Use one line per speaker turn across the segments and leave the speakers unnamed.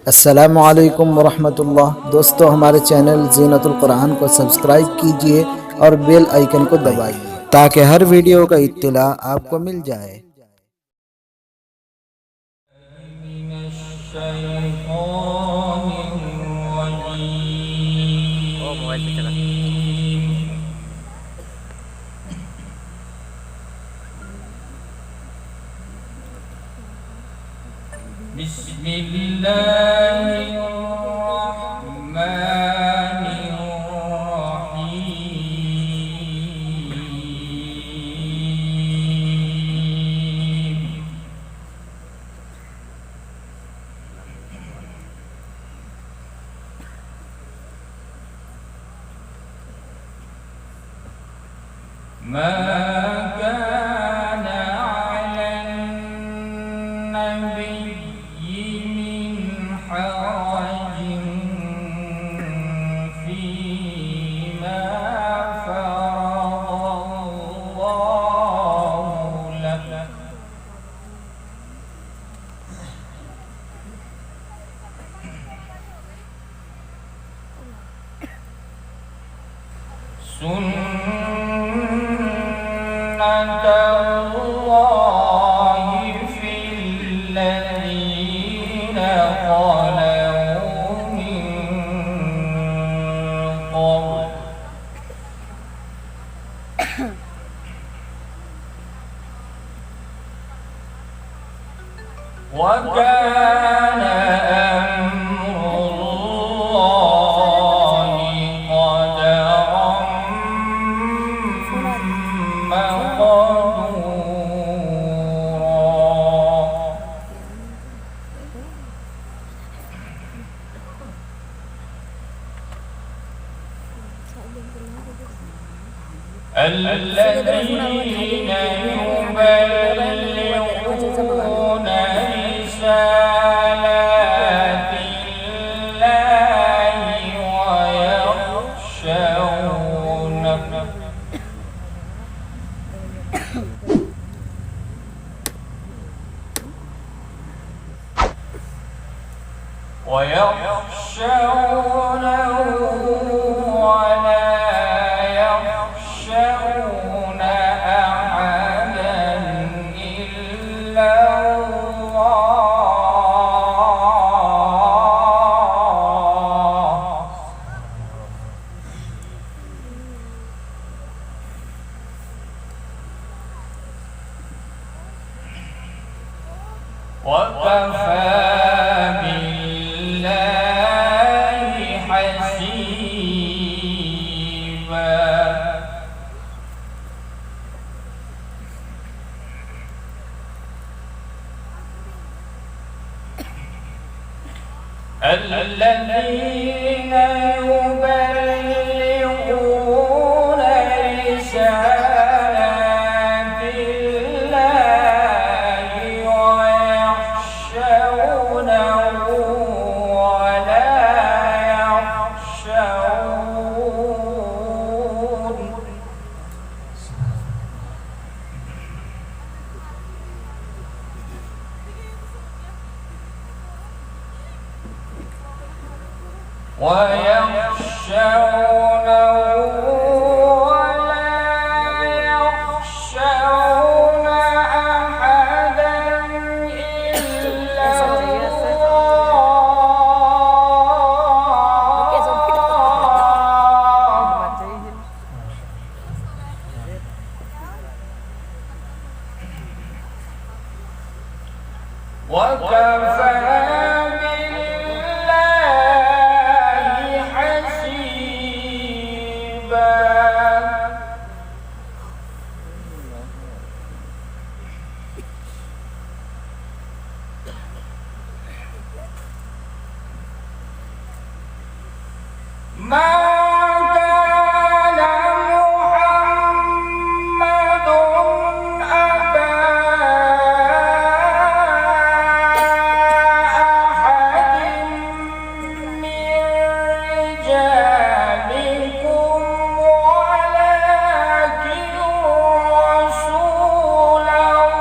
अस्सलामु अलैकुम वरहमतुल्लाह। दोस्तों, हमारे चैनल ज़ीनतुल कुरान को सब्सक्राइब कीजिए और बेल आइकन को दबाइए ताकि हर वीडियो का इत्तिला आपको मिल जाए।
ما كان على النبي من حرج فيما فرض الله له سنة الله في الذين خلوا من قبل وكان أمر الله قدرا مقدورا. الذين يبلغون رسالات الله ويخشونه ولا يخشون أحدا إلا الله. وكفى بالله حسيبا. الذين يبلغون رسالات الله ويخشونه ولا يخشون أحدا إلا الله. وكفى بالله حسيبا. ما كان محمد أبا أحد من رجالكم ولكن رسول الله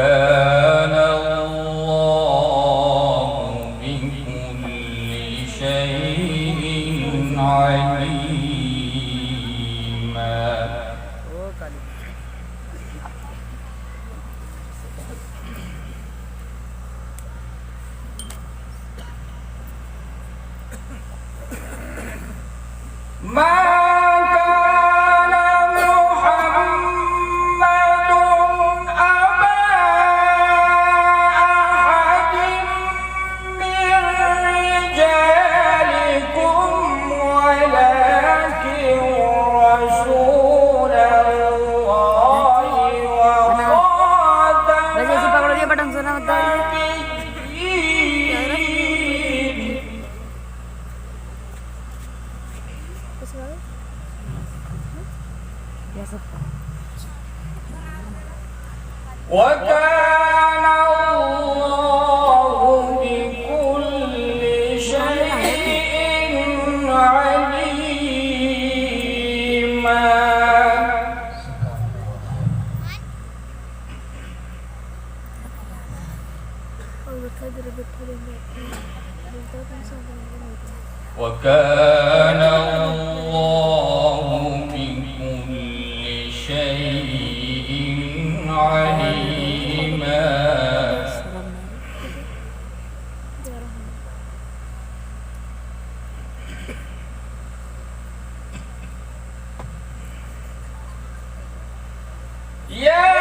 وكان الله بكل شيء عليما. ما كان محمد أبا أحد من رجالكم ولكن رسول الله وخاتم النبيين. وكان الله بكل شيء عليما. وكان الله بكل شيء عليما. يا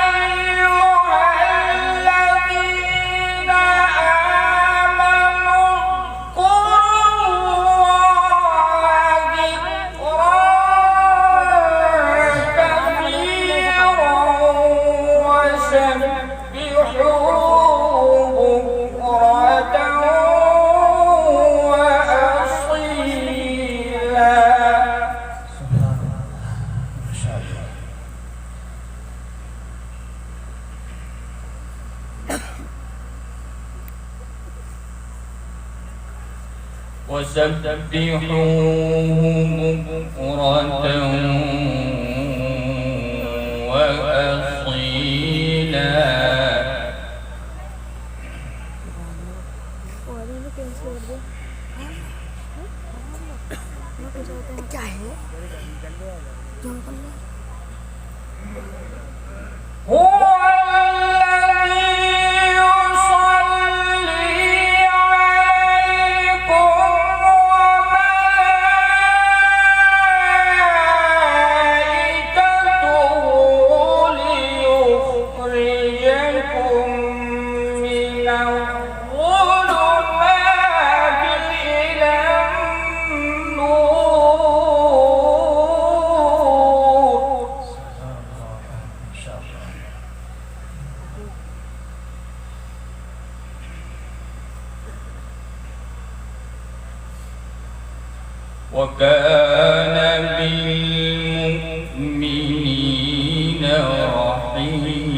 أيها الذين آمنوا اذكروا الله ذكرا كثيرا وسبحوه بكرة وأصيلا. وسبحوه بكرة وأصيلا. هو الذي يصلي عليكم وملائكته ليخرجكم من الظلمات إلى النور. وكان بالمؤمنين رحيما.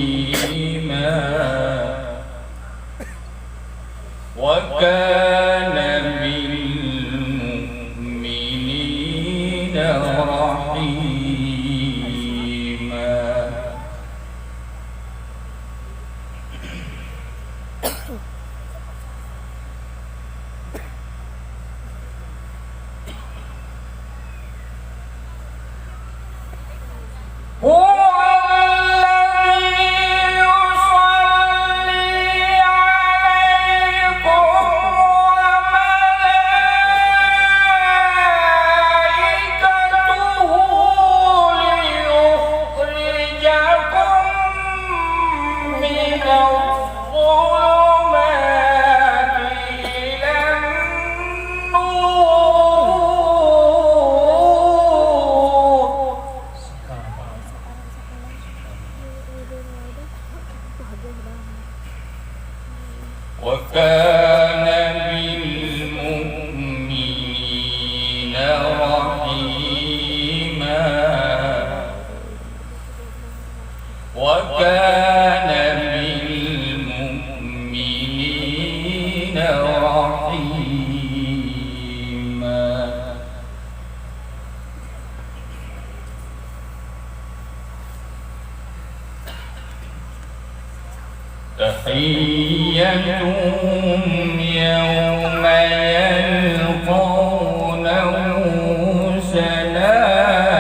وكان بالمؤمنين رحيما. تحيتهم يوم يلقونه سلام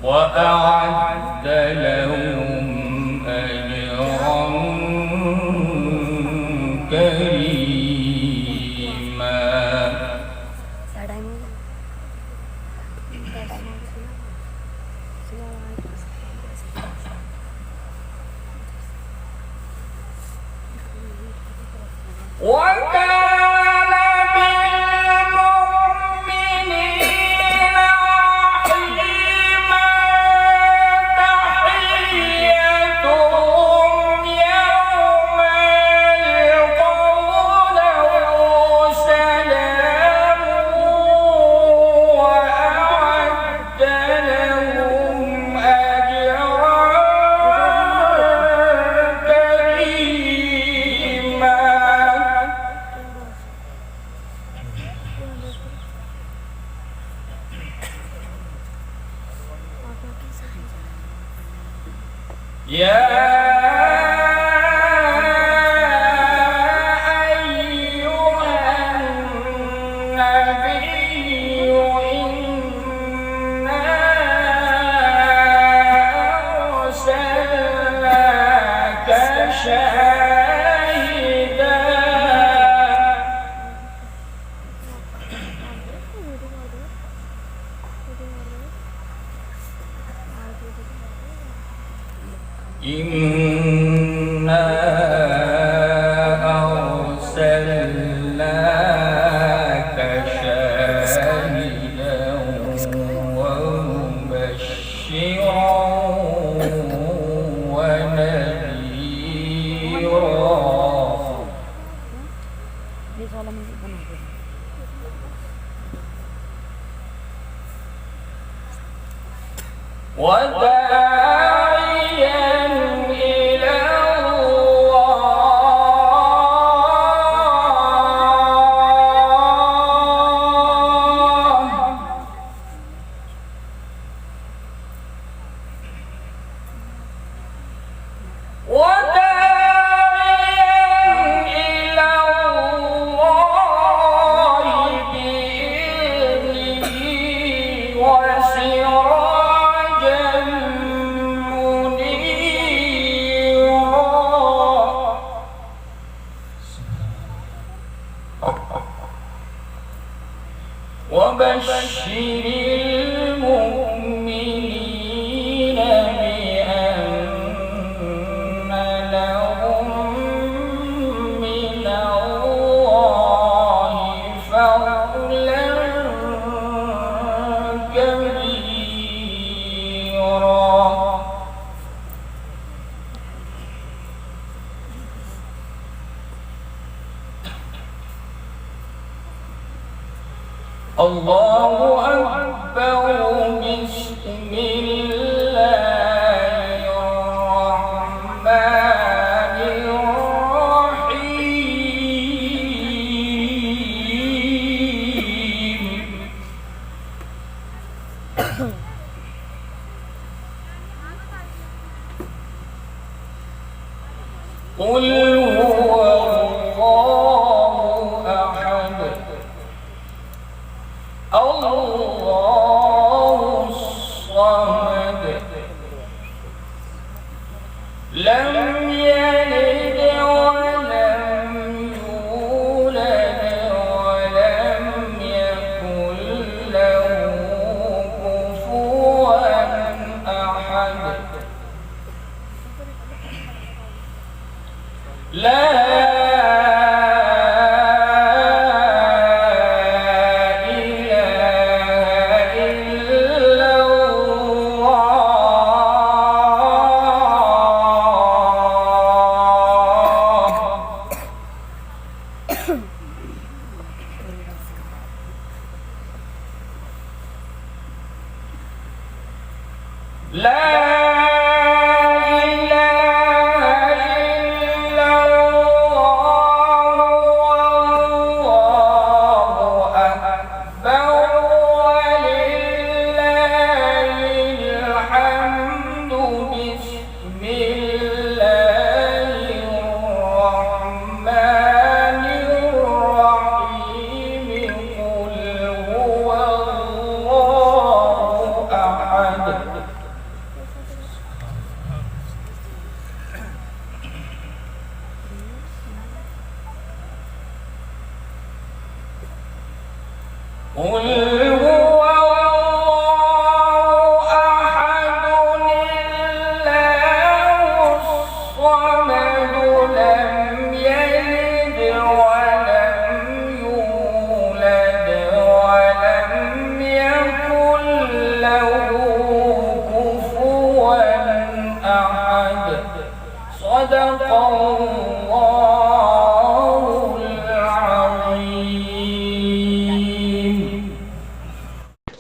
وأعد لهم أجرا كريما. وكان بالمؤمنين رحيما تحيتهم يوم يلقونه سلام وأعد لهم أجرا كريما. يا أيها النبي إنا أرسلناك شاهدا إنا أرسلناك شاهدا ومبشرا ونذيرا وداعيا إلى الله بإذنه وسراجا منيرا. وبشر المؤمنين بأن لهم من الله فضلا كبيرا. الله أكبر. بسم الله الرحمن الرحيم. قل هو الله أحد الله الصمد لم يلد ولم يولد ولم يكن له كفوا أحد. لا لا إله إلا الله قل هو الله أحد الله الصمد لم يلد ولم يولد ولم يكن له كفوا أحد صدق الله العظيم।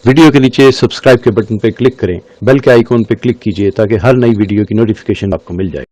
वीडियो के नीचे सब्सक्राइब के बटन पर क्लिक करें, बेल के आइकॉन पर क्लिक कीजिए ताकि हर नई वीडियो की नोटिफिकेशन आपको मिल जाए।